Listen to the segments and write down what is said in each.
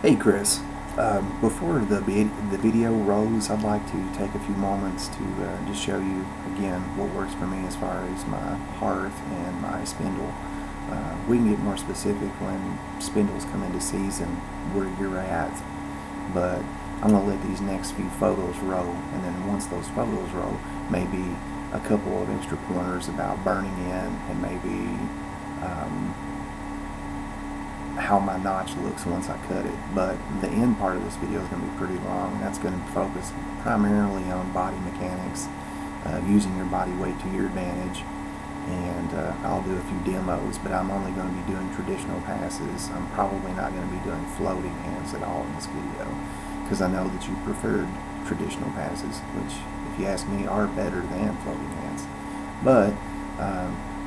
Hey Chris, before the video rolls, I'd like to take a few moments to just show you again what works for me as far as my hearth and my spindle. We can get more specific when spindles come into season where you're at, but I'm going to let these next few photos roll, and then once those photos roll, maybe a couple of extra pointers about burning in and maybe how my notch looks once I cut it. But the end part of this video is going to be pretty long. That's going to focus primarily on body mechanics, using your body weight to your advantage, and I'll do a few demos, but I'm only going to be doing traditional passes. I'm probably not going to be doing floating hands at all in this video, because I know that you preferred traditional passes, which, if you ask me, are better than floating hands. But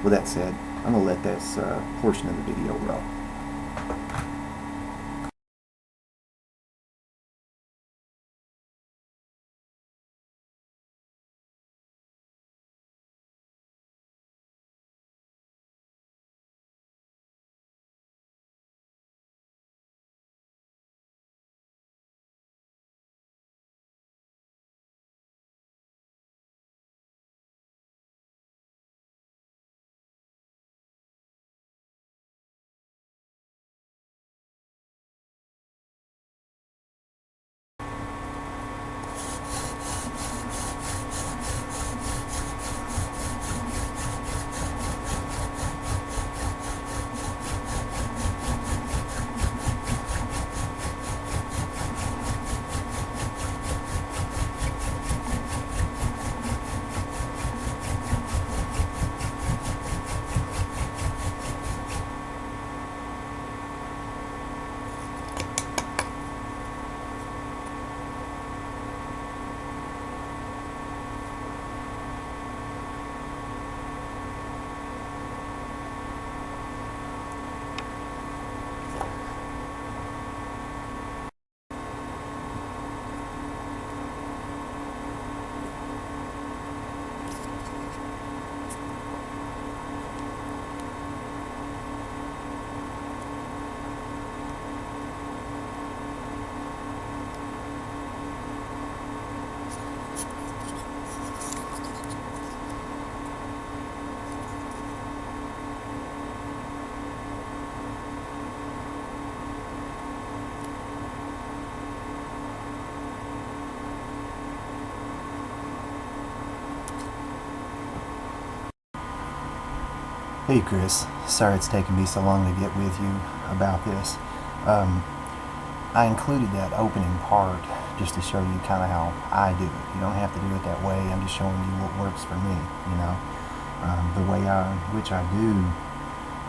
with that said, I'm going to let this portion of the video roll. Hey Chris, sorry it's taken me so long to get with you about this. I included that opening part just to show you kind of how I do it. You don't have to do it that way. I'm just showing you what works for me, you know. The way which I do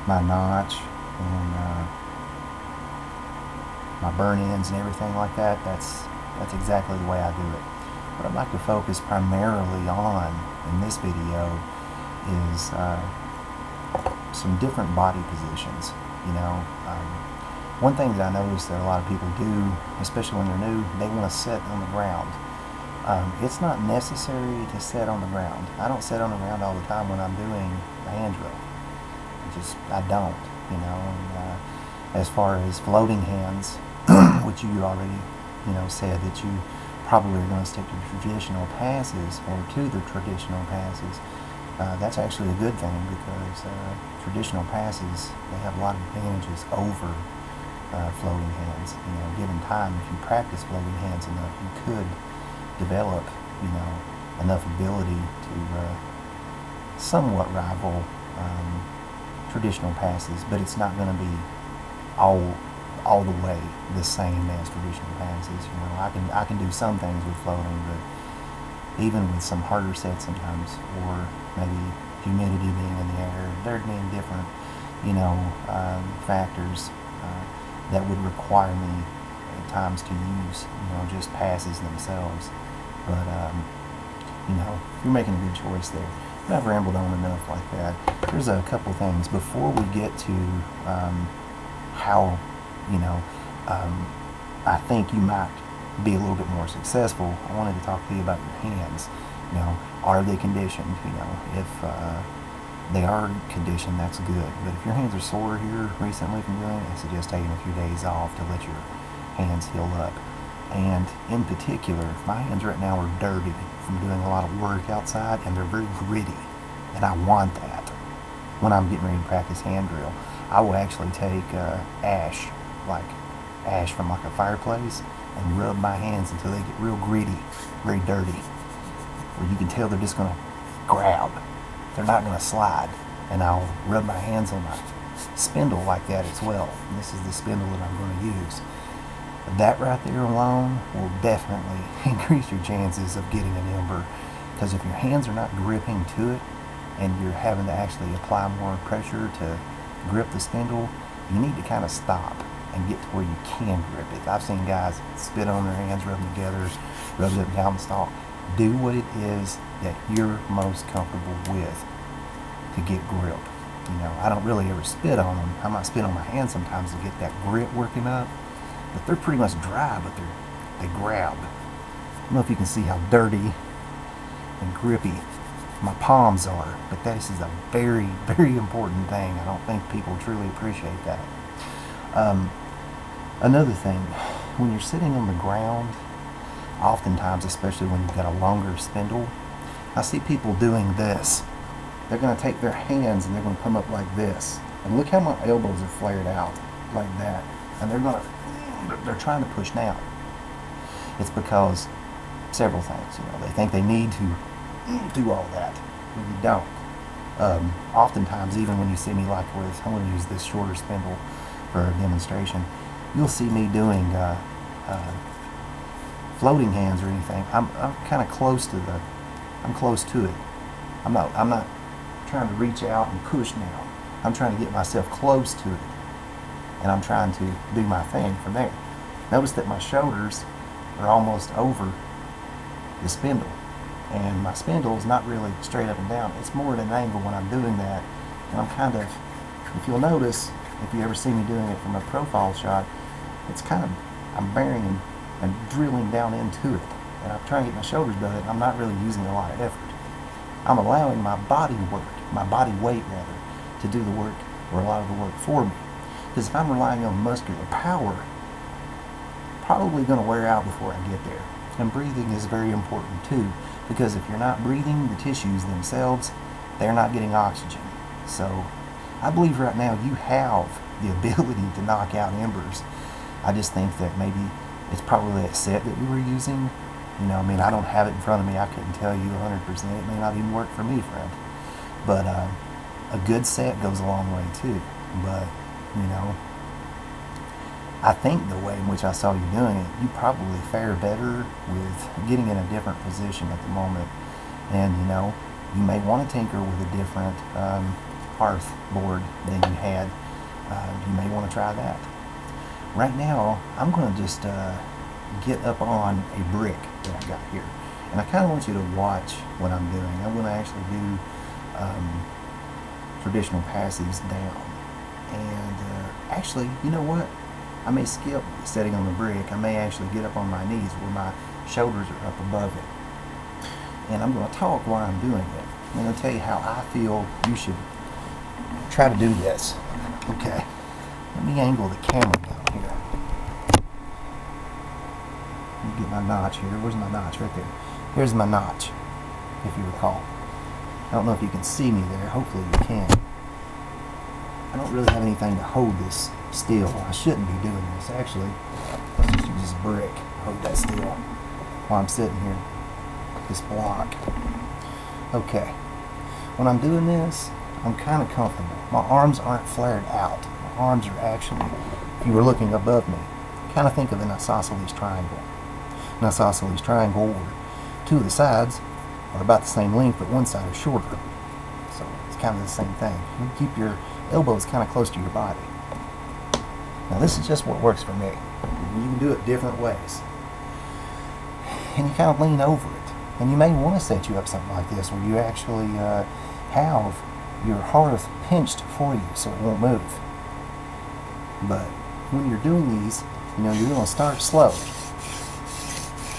my notch and my burn ends and everything like that, that's exactly the way I do it. What I'd like to focus primarily on in this video is some different body positions. You know, one thing that I notice that a lot of people do, especially when they're new, they want to sit on the ground. It's not necessary to sit on the ground. I don't sit on the ground all the time when I'm doing a hand drill. I don't, you know. And, as far as floating hands, which you already, you know, said that you probably are going to stick to traditional passes or to the traditional passes. That's actually a good thing, because traditional passes, they have a lot of advantages over floating hands. You know, given time, if you practice floating hands enough, you could develop, you know, enough ability to somewhat rival traditional passes, but it's not going to be all the way the same as traditional passes. You know, I can do some things with floating, but even with some harder sets sometimes, or maybe humidity being in the air, there being different, you know, factors that would require me at times to use, you know, just passes themselves. But you know, you're making a good choice there. But I've rambled on enough like that. There's a couple things before we get to how, you know, I think you might be a little bit more successful. I wanted to talk to you about your hands. You know, are they conditioned? You know, if they are conditioned, that's good. But if your hands are sore here recently from doing it, I suggest taking a few days off to let your hands heal up. And in particular, my hands right now are dirty from doing a lot of work outside, and they're very gritty, and I want that. When I'm getting ready to practice hand drill, I will actually take ash from like a fireplace, and rub my hands until they get real gritty, very dirty, where you can tell they're just going to grab. They're not going to slide. And I'll rub my hands on my spindle like that as well. And this is the spindle that I'm going to use. That right there alone will definitely increase your chances of getting an ember, because if your hands are not gripping to it and you're having to actually apply more pressure to grip the spindle, you need to kind of stop and get to where you can grip it. I've seen guys spit on their hands, rub them together, rub them down the stalk. Do what it is that you're most comfortable with to get grip. You know, I don't really ever spit on them. I might spit on my hands sometimes to get that grit working up, but they're pretty much dry, but they grab. I don't know if you can see how dirty and grippy my palms are, but this is a very, very important thing. I don't think people truly appreciate that. Another thing, when you're sitting on the ground, oftentimes, especially when you've got a longer spindle, I see people doing this. They're going to take their hands and they're going to come up like this. And look how my elbows are flared out like that. And they're trying to push down. It's because several things. You know, they think they need to do all that. When you don't. Oftentimes, even when you see me like with, I'm going to use this shorter spindle for a demonstration, you'll see me doing floating hands or anything. I'm kind of close to it. I'm not trying to reach out and push now. I'm trying to get myself close to it, and I'm trying to do my thing from there. Notice that my shoulders are almost over the spindle, and my spindle is not really straight up and down. It's more at an angle when I'm doing that, and I'm kind of, if you'll notice, if you ever see me doing it from a profile shot, it's kind of, I'm bearing and drilling down into it, and I'm trying to get my shoulders done, and I'm not really using a lot of effort. I'm allowing my body weight rather, to do the work, or a lot of the work for me. Because if I'm relying on muscular power, probably going to wear out before I get there. And breathing is very important too, because if you're not breathing, the tissues themselves, they're not getting oxygen. So I believe right now you have the ability to knock out embers. I just think that maybe it's probably that set that we were using. You know, I mean, I don't have it in front of me. I couldn't tell you 100%. It may not even work for me, friend. But a good set goes a long way too. But, you know, I think the way in which I saw you doing it, you probably fare better with getting in a different position at the moment. And, you know, you may want to tinker with a different hearth board than you had. You may want to try that. Right now, I'm going to just get up on a brick that I got here. And I kind of want you to watch what I'm doing. I'm going to actually do traditional passives down. And actually, you know what? I may skip sitting on the brick. I may actually get up on my knees where my shoulders are up above it. And I'm going to talk while I'm doing it. I'm going to tell you how I feel you should try to do this. Okay. Let me angle the camera down here. Let me get my notch here. Where's my notch? Right there. Here's my notch, if you recall. I don't know if you can see me there. Hopefully you can. I don't really have anything to hold this still. I shouldn't be doing this. Actually, let's just use this brick. Hold that still while I'm sitting here. This block. Okay. When I'm doing this, I'm kind of comfortable. My arms aren't flared out. My arms are actually, if you were looking above me, kind of think of an isosceles triangle. An isosceles triangle where two of the sides are about the same length, but one side is shorter. So it's kind of the same thing. You keep your elbows kind of close to your body. Now this is just what works for me. You can do it different ways. And you kind of lean over it. And you may want to set you up something like this where you actually have your hearth pinched for you so it won't move. But when you're doing these, you know, you're going to start slow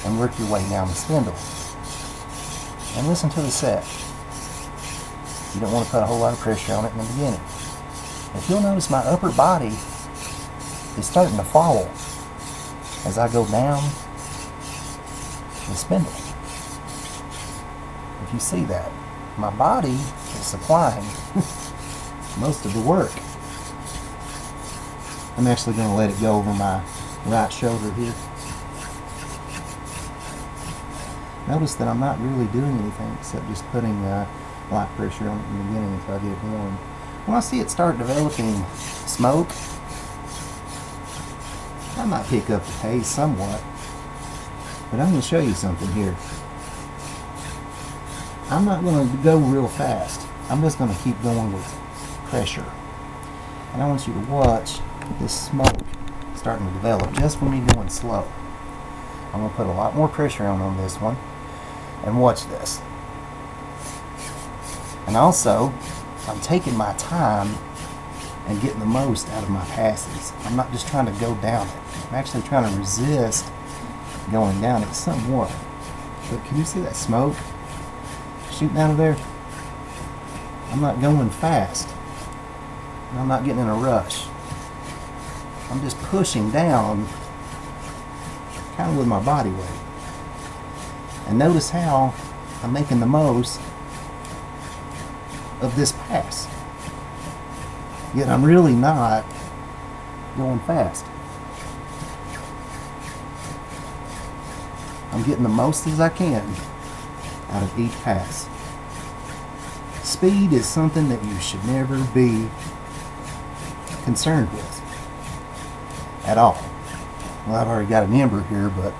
and work your way down the spindle. And listen to the set. You don't want to put a whole lot of pressure on it in the beginning. If you'll notice, my upper body is starting to fall. as I go down the spindle. If you see that, my body is supplying most of the work. I'm actually going to let it go over my right shoulder here. Notice that I'm not really doing anything except just putting light pressure on it in the beginning until I get it warm. When I see it start developing smoke, I might pick up the pace somewhat. But I'm going to show you something here. I'm not going to go real fast. I'm just going to keep going with pressure. And I want you to watch this smoke starting to develop just from me going slow. I'm going to put a lot more pressure on this one. And watch this. And also, I'm taking my time and getting the most out of my passes. I'm not just trying to go down it. I'm actually trying to resist going down it somewhat. But can you see that smoke shooting out of there? I'm not going fast. I'm not getting in a rush. I'm just pushing down kind of with my body weight. And notice how I'm making the most of this pass. Yet I'm really not going fast. I'm getting the most as I can out of each pass. Speed is something that you should never be concerned with at all. Well, I've already got an ember here, but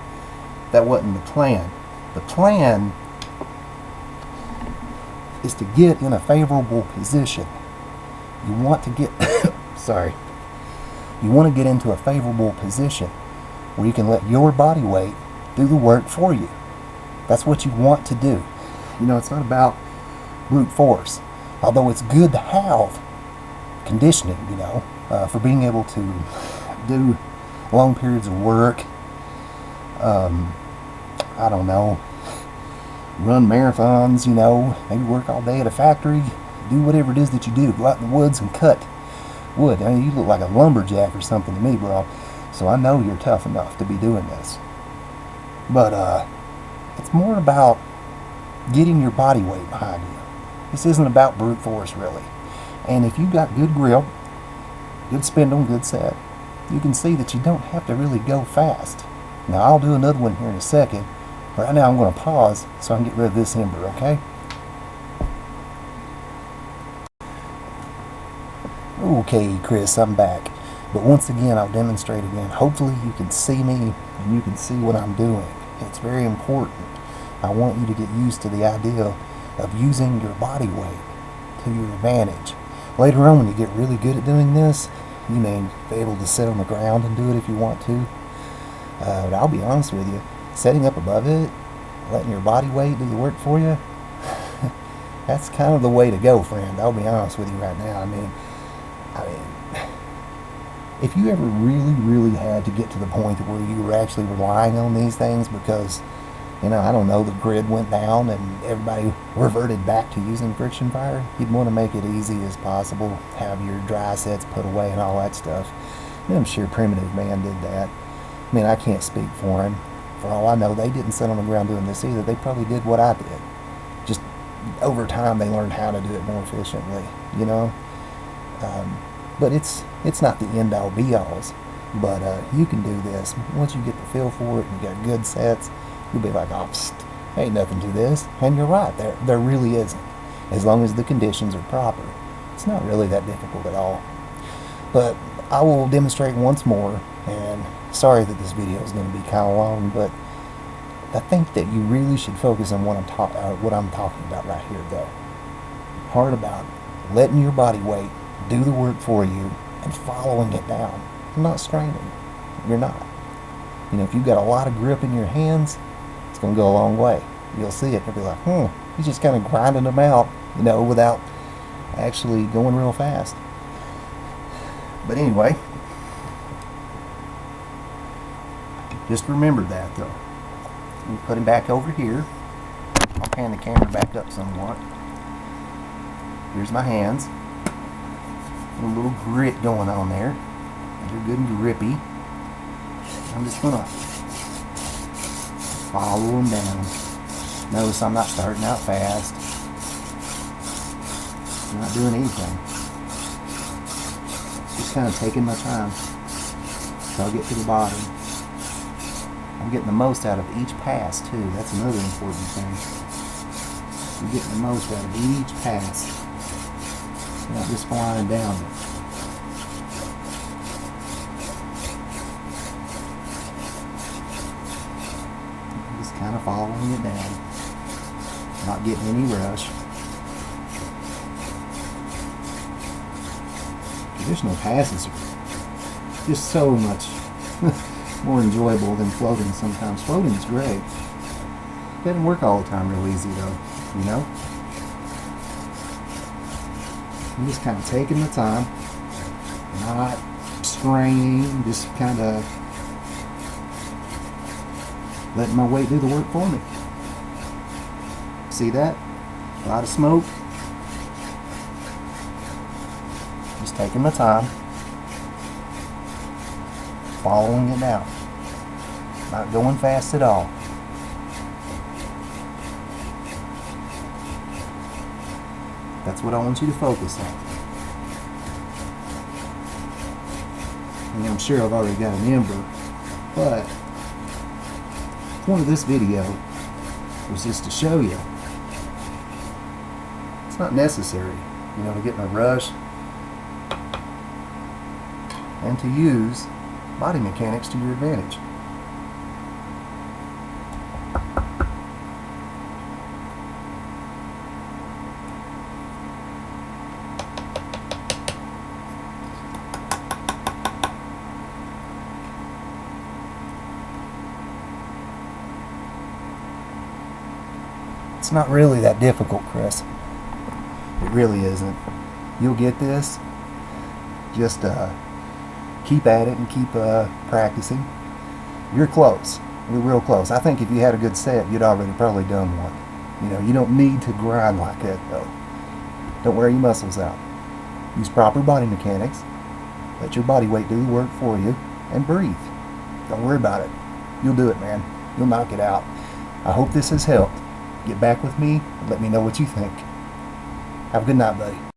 that wasn't the plan. The plan is to get in a favorable position. You want to get you want to get into a favorable position where you can let your body weight do the work for you. That's what you want to do. You know, it's not about brute force, although it's good to have conditioning, you know, for being able to do long periods of work. I don't know, run marathons, you know, maybe work all day at a factory, do whatever it is that you do. Go out in the woods and cut wood. I mean, you look like a lumberjack or something to me, bro. So I know you're tough enough to be doing this. But it's more about getting your body weight behind you. This isn't about brute force, really. And if you've got good grip, good spindle, good set, you can see that you don't have to really go fast. Now, I'll do another one here in a second. Right now, I'm going to pause so I can get rid of this ember, okay? Okay, Chris, I'm back. But once again, I'll demonstrate again. Hopefully, you can see me and you can see what I'm doing. It's very important. I want you to get used to the idea of using your body weight to your advantage. Later on, when you get really good at doing this, you may be able to sit on the ground and do it if you want to. But I'll be honest with you, setting up above it, letting your body weight do the work for you, that's kind of the way to go, friend. I'll be honest with you right now. I mean, if you ever really had to get to the point where you were actually relying on these things because, you know, I don't know, the grid went down and everybody reverted back to using friction fire, you'd want to make it easy as possible, have your dry sets put away and all that stuff. And I'm sure Primitive Man did that. I mean, I can't speak for him. For all I know, they didn't sit on the ground doing this either. They probably did what I did. Just over time, they learned how to do it more efficiently, you know? But it's not the end-all be-alls. But you can do this. Once you get the feel for it and you got good sets, you'll be like, oh, ain't nothing to this. And you're right, there really isn't. As long as the conditions are proper. It's not really that difficult at all. But I will demonstrate once more, and sorry that this video is going to be kind of long, but I think that you really should focus on what I'm talking about right here, though. Hard about letting your body weight do the work for you and following it down. You're not straining. You're not. You know, if you've got a lot of grip in your hands, it's going to go a long way. You'll see it. You'll be like, he's just kind of grinding them out, you know, without actually going real fast. But anyway, just remember that, though. We put him back over here. I'll pan the camera back up somewhat. Here's my hands. A little grit going on there. They're good and grippy. I'm just gonna follow them down. Notice I'm not starting out fast. I'm not doing anything. Just kind of taking my time till I get to the bottom. I'm getting the most out of each pass too. That's another important thing. I'm getting the most out of each pass. Not just flying down it. I'm just kind of following it down. Not getting any rush. Traditional passes are just so much more enjoyable than floating sometimes. Floating is great. It doesn't work all the time real easy though, you know? I'm just kind of taking the time, not straining, just kind of letting my weight do the work for me. See that? A lot of smoke. Just taking my time, following it down, not going fast at all. That's what I want you to focus on. And I'm sure I've already got an ember, but the point of this video was just to show you it's not necessary, you know, to get in a rush and to use body mechanics to your advantage. It's not really that difficult, Chris. It really isn't. You'll get this. Just keep at it and keep practicing. You're close. You're real close. I think if you had a good set, you'd already probably done one. You know, you don't need to grind like that though. Don't wear your muscles out. Use proper body mechanics. Let your body weight do the work for you, and breathe. Don't worry about it. You'll do it, man. You'll knock it out. I hope this has helped. Get back with me and let me know what you think. Have a good night, buddy.